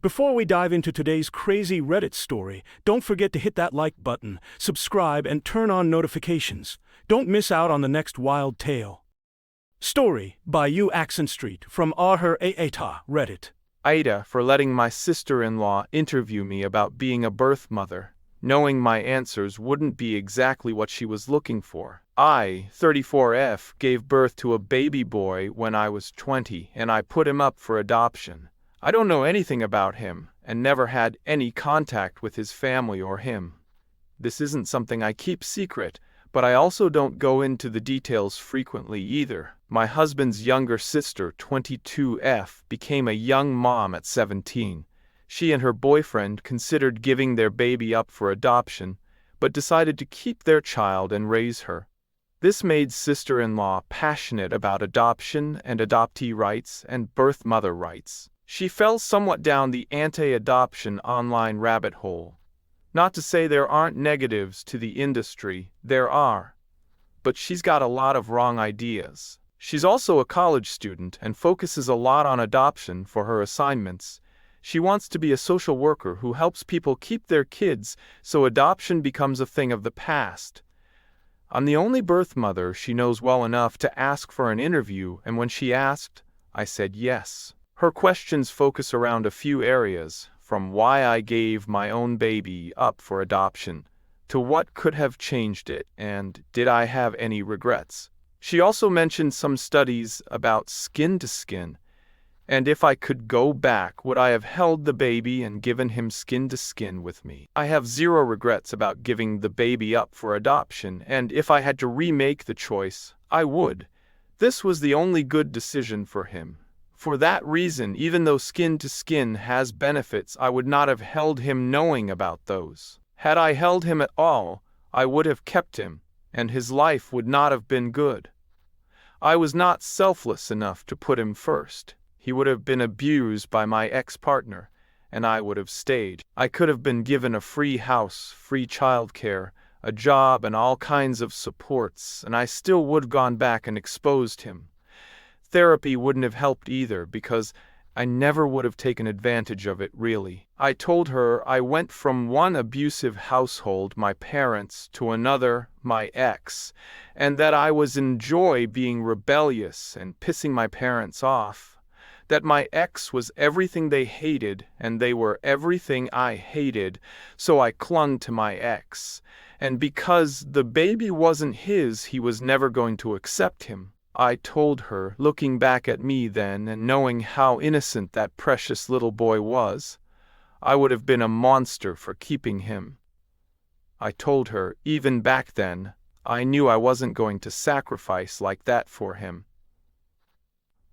Before we dive into today's crazy Reddit story, don't forget to hit that like button, subscribe, and turn on notifications. Don't miss out on the next wild tale. Story by U. Accent Street from AITA Reddit. AITA for letting my sister-in-law interview me about being a birth mother, knowing my answers wouldn't be exactly what she was looking for. I, 34F, gave birth to a baby boy when I was 20, and I put him up for adoption. I don't know anything about him, and never had any contact with his family or him. This isn't something I keep secret, but I also don't go into the details frequently either. My husband's younger sister, 22F, became a young mom at 17. She and her boyfriend considered giving their baby up for adoption, but decided to keep their child and raise her. This made sister-in-law passionate about adoption and adoptee rights and birth mother rights. She fell somewhat down the anti-adoption online rabbit hole. Not to say there aren't negatives to the industry, there are. But she's got a lot of wrong ideas. She's also a college student and focuses a lot on adoption for her assignments. She wants to be a social worker who helps people keep their kids, so adoption becomes a thing of the past. I'm the only birth mother she knows well enough to ask for an interview, and when she asked, I said yes. Her questions focus around a few areas, from why I gave my own baby up for adoption, to what could have changed it, and did I have any regrets. She also mentioned some studies about skin-to-skin, and if I could go back, would I have held the baby and given him skin-to-skin with me? I have zero regrets about giving the baby up for adoption, and if I had to remake the choice, I would. This was the only good decision for him. For that reason, even though skin-to-skin has benefits, I would not have held him knowing about those. Had I held him at all, I would have kept him, and his life would not have been good. I was not selfless enough to put him first. He would have been abused by my ex-partner, and I would have stayed. I could have been given a free house, free childcare, a job, and all kinds of supports, and I still would have gone back and exposed him. Therapy wouldn't have helped either, because I never would have taken advantage of it, really. I told her I went from one abusive household, my parents, to another, my ex, and that I was enjoy being rebellious and pissing my parents off. That my ex was everything they hated, and they were everything I hated, so I clung to my ex. And because the baby wasn't his, he was never going to accept him. I told her, looking back at me then and knowing how innocent that precious little boy was, I would have been a monster for keeping him. I told her, even back then, I knew I wasn't going to sacrifice like that for him.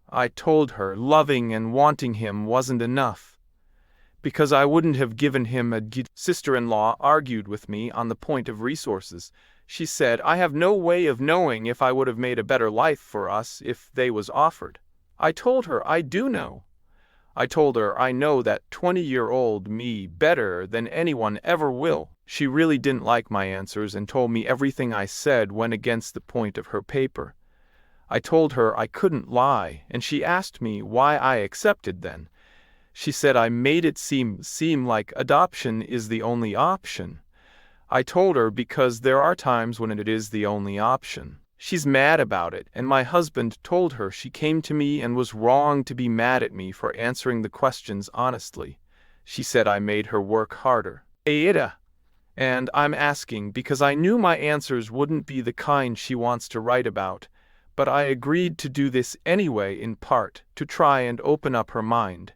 I told her loving and wanting him wasn't enough, because I wouldn't have given him a sister-in-law argued with me on the point of resources. She said, I have no way of knowing if I would have made a better life for us if they was offered. I told her I do know. I told her I know that 20-year-old me better than anyone ever will. She really didn't like my answers and told me everything I said went against the point of her paper. I told her I couldn't lie, and she asked me why I accepted then. She said I made it seem like adoption is the only option. I told her because there are times when it is the only option. She's mad about it, and my husband told her she came to me and was wrong to be mad at me for answering the questions honestly. She said I made her work harder. AITA. And I'm asking because I knew my answers wouldn't be the kind she wants to write about, but I agreed to do this anyway in part to try and open up her mind.